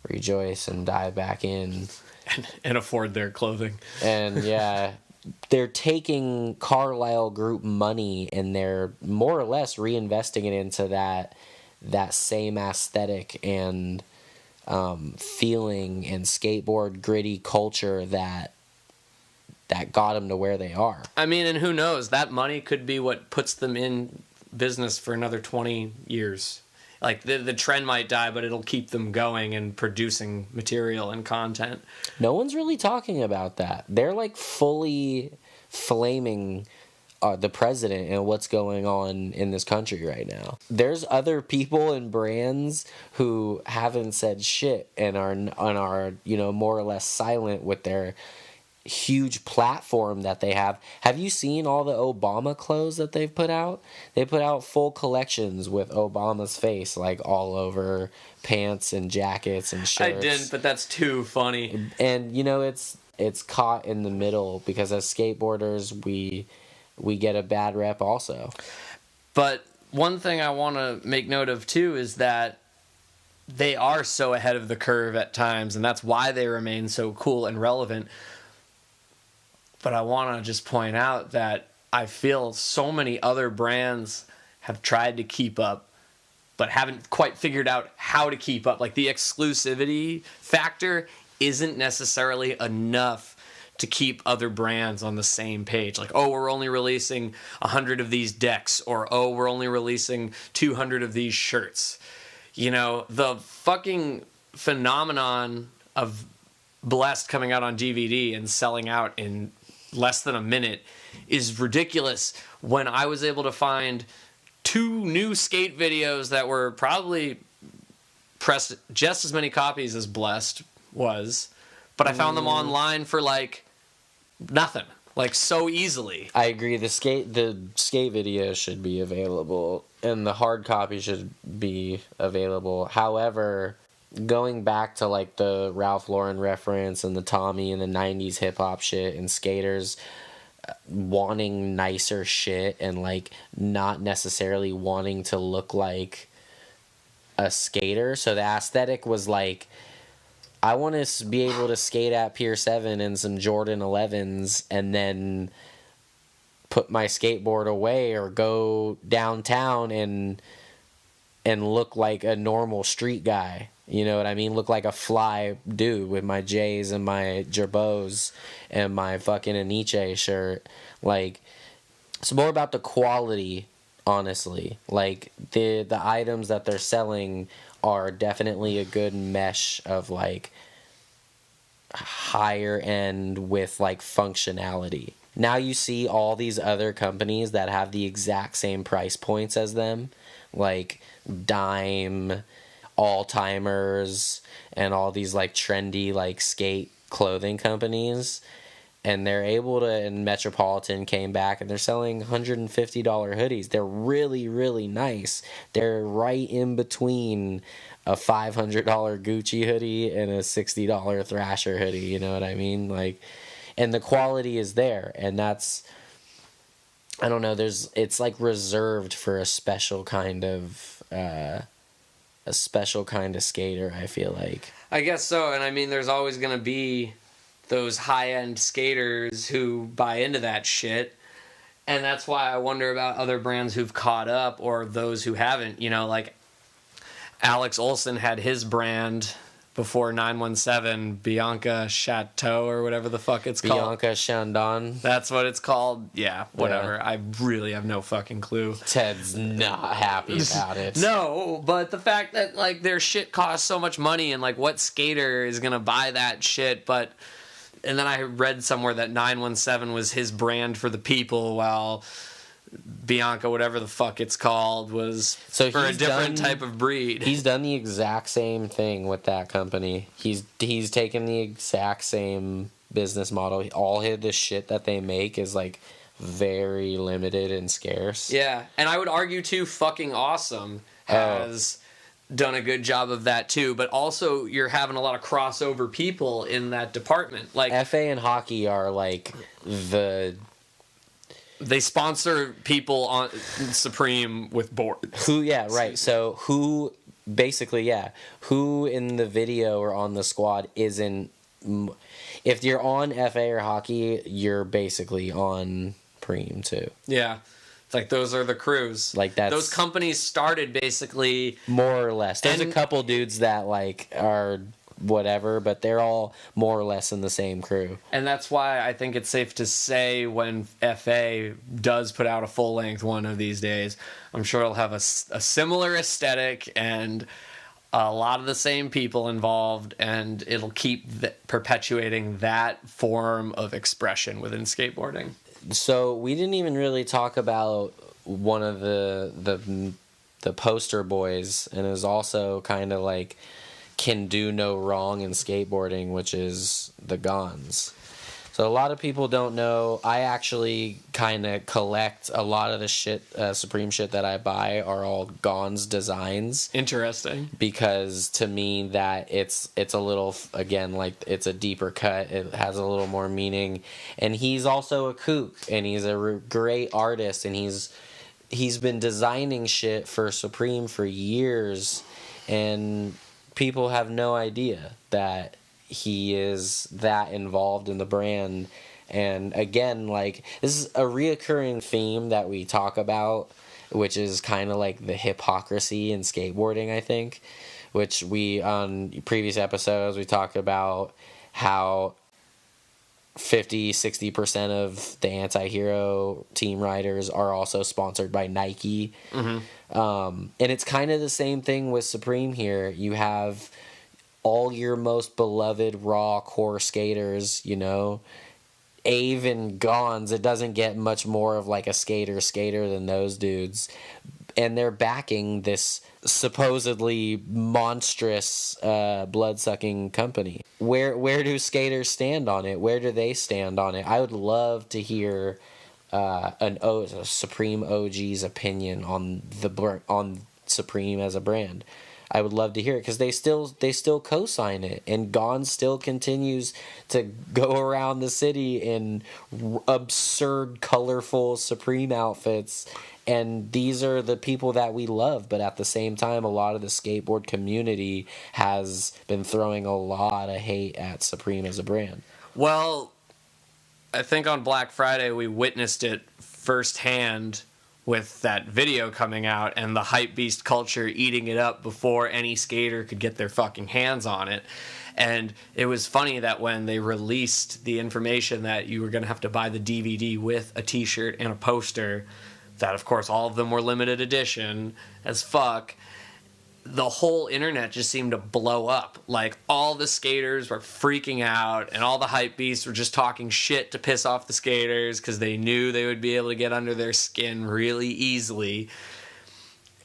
rejoice and dive back in and afford their clothing. And yeah, they're taking Carlisle Group money and they're more or less reinvesting it into that same aesthetic and feeling and skateboard gritty culture that got them to where they are. I mean, and who knows? That money could be what puts them in business for another 20 years. Like, the trend might die, but it'll keep them going and producing material and content. No one's really talking about that. They're, like, fully flaming the president and what's going on in this country right now. There's other people and brands who haven't said shit and are you know, more or less silent with their huge platform that they have. Have you seen all the Obama clothes that they've put out? They put out full collections with Obama's face like all over pants and jackets and shirts. I didn't, but that's too funny. And you know, it's caught in the middle, because as skateboarders we get a bad rep also. But one thing I want to make note of too is that they are so ahead of the curve at times, and that's why they remain so cool and relevant. But I want to just point out that I feel so many other brands have tried to keep up, but haven't quite figured out how to keep up. Like, the exclusivity factor isn't necessarily enough to keep other brands on the same page. Like, oh, we're only releasing 100 of these decks, or oh, we're only releasing 200 of these shirts. You know, the fucking phenomenon of Blessed coming out on DVD and selling out in less than a minute is ridiculous, when I was able to find 2 new skate videos that were probably pressed just as many copies as Blessed was, but I found them online for like nothing, like so easily. I agree. The skate video should be available, and the hard copy should be available. However, going back to like the Ralph Lauren reference and the Tommy and the 90s hip hop shit and skaters wanting nicer shit and like not necessarily wanting to look like a skater. So the aesthetic was like, I want to be able to skate at Pier 7 in some Jordan 11s and then put my skateboard away or go downtown and look like a normal street guy. You know what I mean? Look like a fly dude with my J's and my Gerbos and my fucking Aniche shirt. Like, it's more about the quality, honestly. Like, the items that they're selling are definitely a good mesh of like higher end with like functionality. Now you see all these other companies that have the exact same price points as them, like Dime, All Timers, and all these like trendy like skate clothing companies, and they're able to, and Metropolitan came back and they're selling $150 hoodies. They're really, really nice. They're right in between a $500 Gucci hoodie and a $60 Thrasher hoodie, you know what I mean? Like, and the quality is there, and that's, I don't know, it's like reserved for a special kind of skater, I feel like. I guess so, and I mean, there's always going to be those high-end skaters who buy into that shit, and that's why I wonder about other brands who've caught up or those who haven't. You know, like Alex Olsen had his brand before 917, Bianca Chateau or whatever the fuck it's called. Bianca Chandon. That's what it's called. Yeah, whatever. Yeah. I really have no fucking clue. Ted's not happy about it. No, but the fact that like their shit costs so much money, and like what skater is gonna buy that shit? But and then I read somewhere that 917 was his brand for the people, while Bianca, whatever the fuck it's called, was for a different type of breed. He's done the exact same thing with that company. He's taken the exact same business model. All the shit that they make is like very limited and scarce. Yeah, and I would argue too, fucking Awesome has done a good job of that too. But also, you're having a lot of crossover people in that department. Like FA and hockey are like they sponsor people on Supreme with boards. Who in the video or on the squad isn't... If you're on FA or hockey, you're basically on Preem too. Yeah. It's like those are the crews. Like that's... Those companies started basically... More or less. There's a couple dudes that like are... whatever, but they're all more or less in the same crew. And that's why I think it's safe to say when FA does put out a full-length one of these days, I'm sure it'll have a similar aesthetic and a lot of the same people involved, and it'll keep perpetuating that form of expression within skateboarding. So we didn't even really talk about one of the poster boys, and it was also kind of like can do no wrong in skateboarding, which is the Gons. So a lot of people don't know, I actually kind of collect a lot of the shit, Supreme shit that I buy are all Gons designs. Interesting. Because to me that it's a little, again, like it's a deeper cut. It has a little more meaning. And he's also a kook, and he's a great artist, and he's been designing shit for Supreme for years, and people have no idea that he is that involved in the brand. And again, like, this is a reoccurring theme that we talk about which is kind of like the hypocrisy in skateboarding, I think, which we, on previous episodes, we talked about how 50-60% of the anti-hero team riders are also sponsored by Nike. And it's kind of the same thing with Supreme here. You have all your most beloved raw core skaters, you know, Ave and Gons. It doesn't get much more of like a skater than those dudes. And they're backing this supposedly monstrous blood-sucking company. Where do skaters stand on it? Where do they stand on it? I would love to hear a Supreme OG's opinion on Supreme as a brand. I would love to hear it because they still co-sign it, and Gon still continues to go around the city in absurd, colorful Supreme outfits, and these are the people that we love. But at the same time, a lot of the skateboard community has been throwing a lot of hate at Supreme as a brand. Well, I think on Black Friday we witnessed it firsthand with that video coming out and the hype beast culture eating it up before any skater could get their fucking hands on it. And it was funny that when they released the information that you were going to have to buy the DVD with a t-shirt and a poster, that of course all of them were limited edition as fuck, the whole internet just seemed to blow up. Like, all the skaters were freaking out, and all the hype beasts were just talking shit to piss off the skaters because they knew they would be able to get under their skin really easily.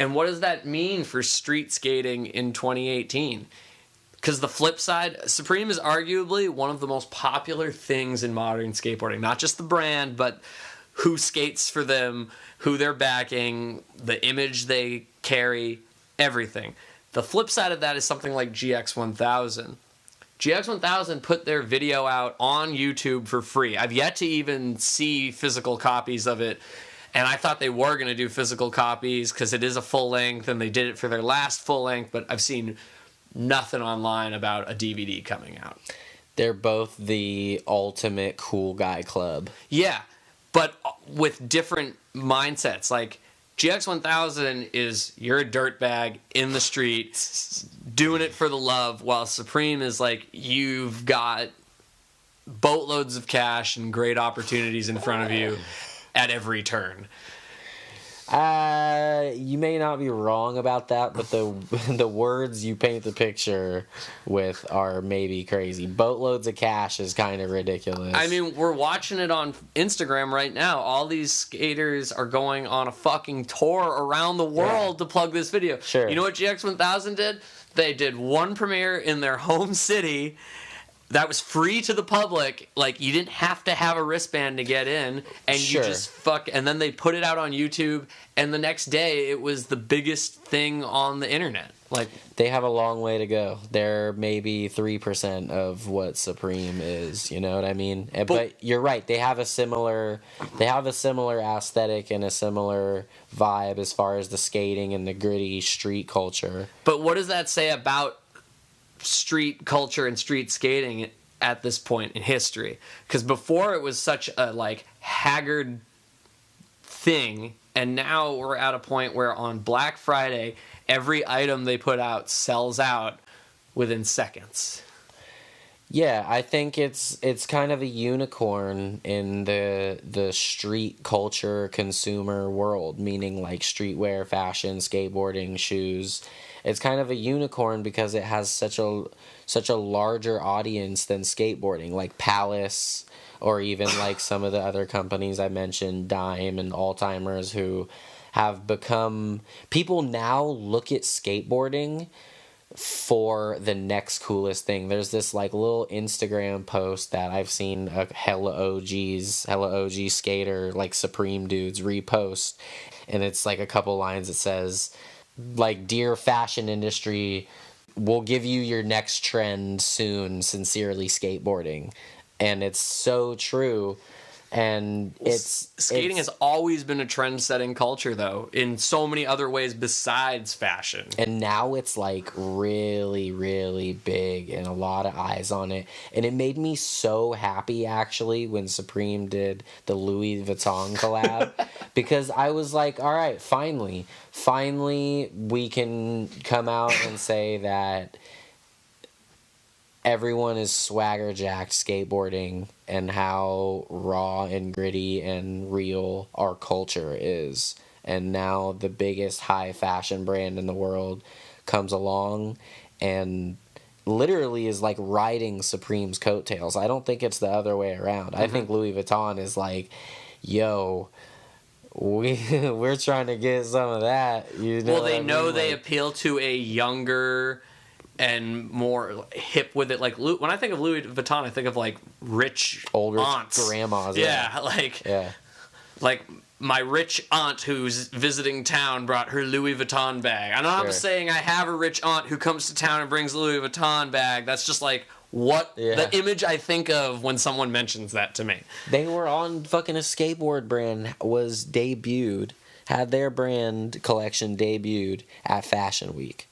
And what does that mean for street skating in 2018? Because the flip side, Supreme is arguably one of the most popular things in modern skateboarding. Not just the brand, but who skates for them, who they're backing, the image they carry, everything. The flip side of that is something like GX1000. GX1000 put their video out on YouTube for free. I've yet to even see physical copies of it, and I thought they were going to do physical copies because it is a full length, and they did it for their last full length, but I've seen nothing online about a DVD coming out. They're both the ultimate cool guy club. Yeah, but with different mindsets. Like, GX1000 is you're a dirtbag in the street doing it for the love, while Supreme is like you've got boatloads of cash and great opportunities in front of you at every turn. You may not be wrong about that, but the words you paint the picture with are maybe crazy. Boatloads of cash is kind of ridiculous. I mean, we're watching it on Instagram right now. All these skaters are going on a fucking tour around the world to plug this video. Sure. You know what GX1000 did? They did one premiere in their home city that was free to the public. Like, you didn't have to have a wristband to get in, and Sure. you just and then they put it out on YouTube, and the next day it was the biggest thing on the internet. Like, they have a long way to go. They're maybe 3% of what Supreme is, you know what I mean? But you're right, they have a similar aesthetic and a similar vibe as far as the skating and the gritty street culture. but what does that say about street culture and street skating at this point in history? Because before it was such a like haggard thing, and now we're at a point where on Black Friday every item they put out sells out within seconds. Yeah, I think it's kind of a unicorn in the street culture consumer world, meaning like streetwear, fashion, skateboarding, shoes. It's kind of a unicorn because it has such a larger audience than skateboarding, like Palace, or even like some of the other companies I mentioned, Dime and Alltimers, who have become... People now look at skateboarding for the next coolest thing. There's this like little Instagram post that I've seen a hella OG skater, like Supreme dudes, repost, and it's like a couple lines that says, like, "Dear fashion industry, we'll give you your next trend soon, sincerely skateboarding." And it's so true. And skating has always been a trend-setting culture, though, in so many other ways besides fashion. And now it's like really, really big and a lot of eyes on it. And it made me so happy, actually, when Supreme did the Louis Vuitton collab. Because I was like, all right, finally we can come out and say that everyone is swagger jacked skateboarding and how raw and gritty and real our culture is. And now the biggest high fashion brand in the world comes along and literally is like riding Supreme's coattails. I don't think it's the other way around. I think Louis Vuitton is like, yo, we're trying to get some of that. Well, they know they appeal to a younger and more hip with it. Like, when I think of Louis Vuitton, I think of like rich older aunts, grandmas. Yeah, like my rich aunt who's visiting town brought her Louis Vuitton bag. I'm not saying I have a rich aunt who comes to town and brings a Louis Vuitton bag. That's just like the image I think of when someone mentions that to me. They were on fucking a skateboard brand was debuted, had their brand collection debuted at Fashion Week.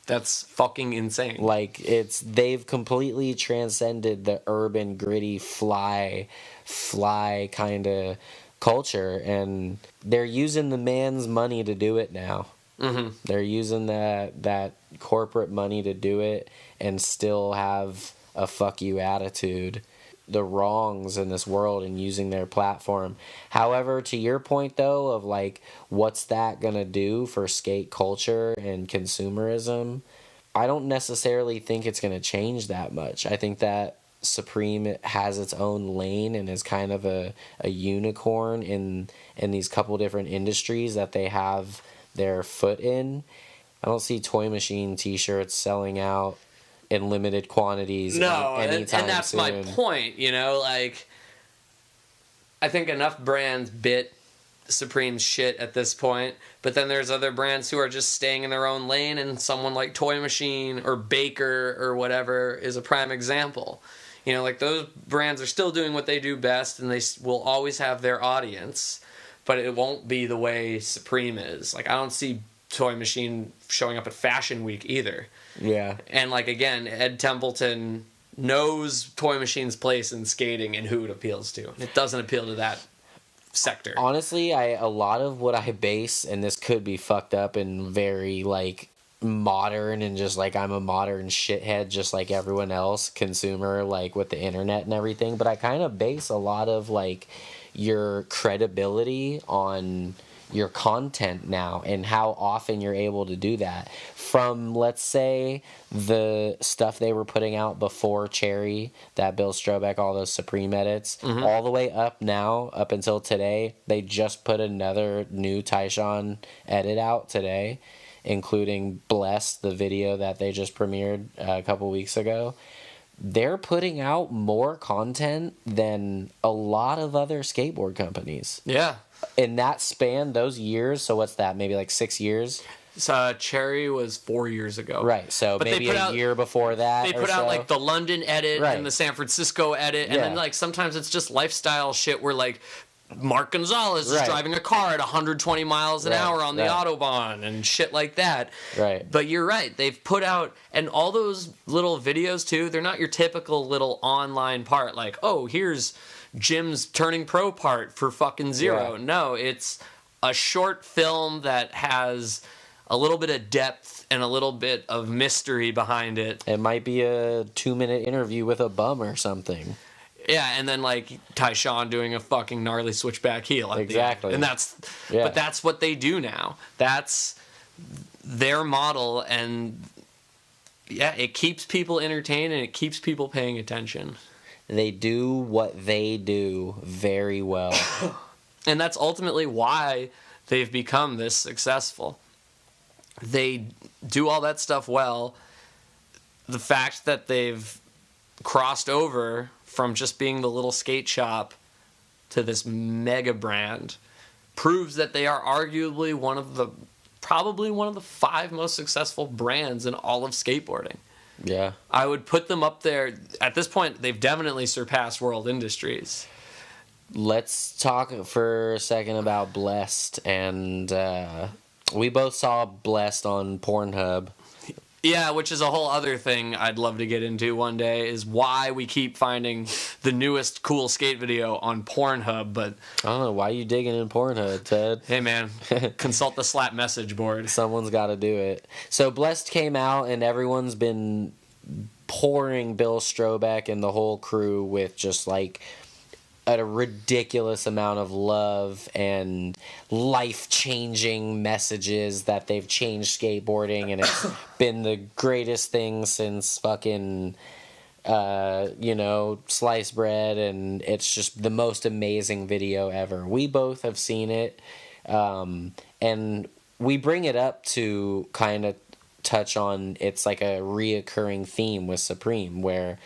That's fucking insane. Like, they've completely transcended the urban, gritty, fly kind of culture, and they're using the man's money to do it now. Mm-hmm. They're using that corporate money to do it and still have a fuck you attitude. The wrongs in this world and using their platform. However, to your point though of like what's that gonna do for skate culture and consumerism, I don't necessarily think it's gonna change that much. I think that Supreme has its own lane and is kind of a unicorn in these couple different industries that they have their foot in. I don't see Toy Machine t-shirts selling out in limited quantities. No, anytime and that's soon. my point, like, I think enough brands bit Supreme's shit at this point, but then there's other brands who are just staying in their own lane, and someone like Toy Machine or Baker or whatever is a prime example. Like, those brands are still doing what they do best, and they will always have their audience, but it won't be the way Supreme is. Like, I don't see Toy Machine showing up at Fashion Week either. Yeah. And like, again, Ed Templeton knows Toy Machine's place in skating and who it appeals to. It doesn't appeal to that sector. Honestly, a lot of what I base, and this could be fucked up and very like modern and just like I'm a modern shithead just like everyone else, consumer, like with the internet and everything, but I kind of base a lot of like your credibility on your content now and how often you're able to do that. From, let's say, the stuff they were putting out before Cherry, that Bill Strobeck, all those Supreme edits, all the way up now, up until today, they just put another new Tyshawn edit out today, including Bless, the video that they just premiered a couple weeks ago. They're putting out more content than a lot of other skateboard companies. Yeah. In that span, those years, so what's that, maybe like 6 years? So Cherry was 4 years ago. Right, so but maybe a year before that. They put out like the London edit and the San Francisco edit, and then like sometimes it's just lifestyle shit where like Mark Gonzalez is driving a car at 120 miles an hour on the Autobahn and shit like that. Right. But you're right, they've put out, and all those little videos too, they're not your typical little online part like, oh, here's Jim's turning pro part for fucking $0. Yeah. No, it's a short film that has a little bit of depth and a little bit of mystery behind it. It might be a 2-minute interview with a bum or something. Yeah, and then like Tyshawn doing a fucking gnarly switchback heel at exactly. the end. And but that's what they do now. That's their model, and it keeps people entertained and it keeps people paying attention. They do what they do very well. And that's ultimately why they've become this successful. They do all that stuff well. The fact that they've crossed over from just being the little skate shop to this mega brand proves that they are arguably probably one of the 5 most successful brands in all of skateboarding. Yeah. I would put them up there. At this point, they've definitely surpassed World Industries. let's talk for a second about Blessed, and we both saw Blessed on Pornhub. Yeah, which is a whole other thing I'd love to get into one day, is why we keep finding the newest cool skate video on Pornhub. But I don't know, why you digging in Pornhub, Ted? hey, man, consult the Slap message board. Someone's got to do it. So Blessed came out, and everyone's been pouring Bill Strobeck and the whole crew with just like a ridiculous amount of love and life-changing messages that they've changed skateboarding, and it's been the greatest thing since fucking sliced bread, and it's just the most amazing video ever. We both have seen it, and we bring it up to kind of touch on, it's like a reoccurring theme with Supreme, where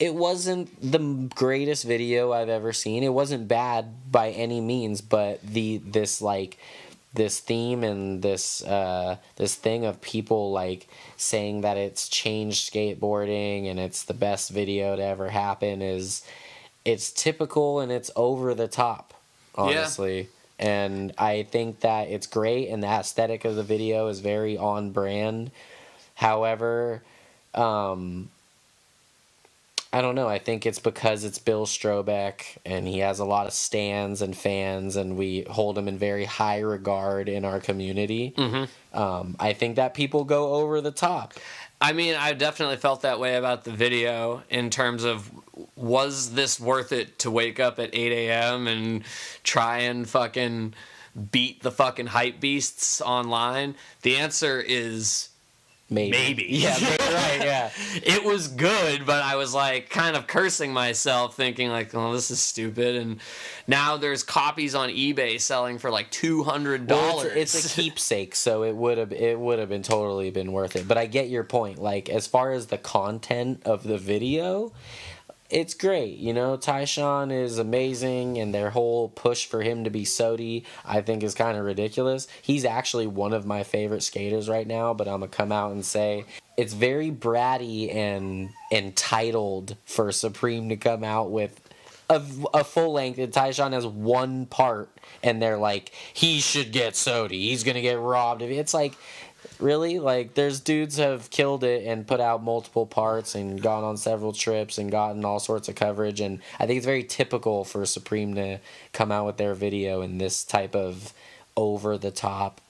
it wasn't the greatest video I've ever seen. It wasn't bad by any means, but this theme and this thing of people like saying that it's changed skateboarding and it's the best video to ever happen it's typical, and it's over the top, honestly. Yeah. And I think that it's great, and the aesthetic of the video is very on brand. However, I don't know. I think it's because it's Bill Strobeck, and he has a lot of stans and fans, and we hold him in very high regard in our community. Mm-hmm. I think that people go over the top. I mean, I definitely felt that way about the video in terms of, was this worth it to wake up at 8 a.m. and try and fucking beat the fucking hype beasts online? The answer is maybe. Yeah, right, yeah. It was good, but I was like kind of cursing myself, thinking like, oh, this is stupid. And now there's copies on eBay selling for like $200. Well, it's a keepsake, so it would have been totally been worth it. But I get your point. Like, as far as the content of the video, it's great. Tyshawn is amazing, and their whole push for him to be Sodi, I think, is kind of ridiculous. He's actually one of my favorite skaters right now, but I'm going to come out and say it's very bratty and entitled for Supreme to come out with a full length, and Tyshawn has one part, and they're like, he should get Sodi. He's going to get robbed. It's like, really? Like, there's dudes have killed it and put out multiple parts and gone on several trips and gotten all sorts of coverage, and I think it's very typical for Supreme to come out with their video in this type of over-the-top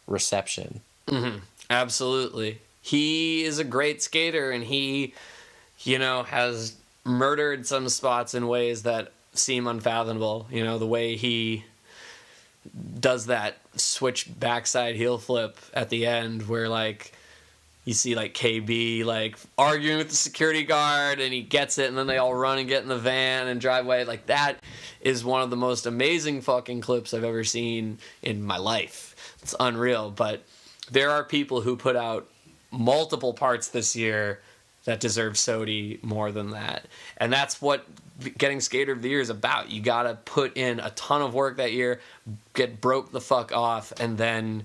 reception. Mm-hmm. Absolutely. He is a great skater, and he, has murdered some spots in ways that seem unfathomable. The way he does that switch backside heel flip at the end, where like you see like KB like arguing with the security guard, and he gets it, and then they all run and get in the van and drive away. Like, that is one of the most amazing fucking clips I've ever seen in my life. It's unreal. But there are people who put out multiple parts this year that deserve Sodi more than that, and that's what getting Skater of the Year is about. You gotta put in a ton of work that year, get broke the fuck off, and then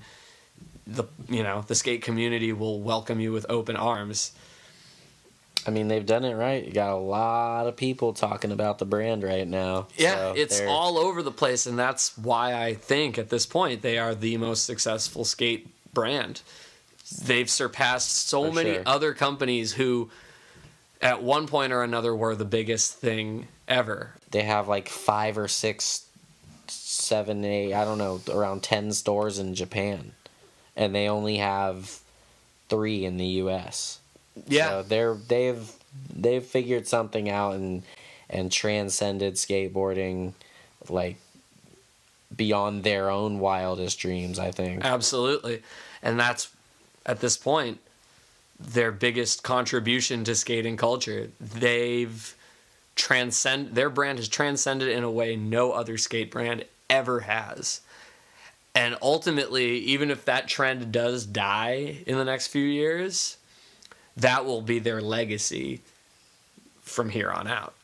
the skate community will welcome you with open arms. I mean, they've done it right. You got a lot of people talking about the brand right now. Yeah, so it's all over the place, and that's why I think at this point they are the most successful skate brand. They've surpassed so many other companies who at one point or another were the biggest thing ever. They have like 5 or 6, 7, 8, I don't know, around 10 stores in Japan, and they only have 3 in the US. Yeah, so they've figured something out and transcended skateboarding like beyond their own wildest dreams, I think. Absolutely. And that's, at this point, their biggest contribution to skating culture. Their brand has transcended in a way no other skate brand ever has. And ultimately, even if that trend does die in the next few years, that will be their legacy from here on out.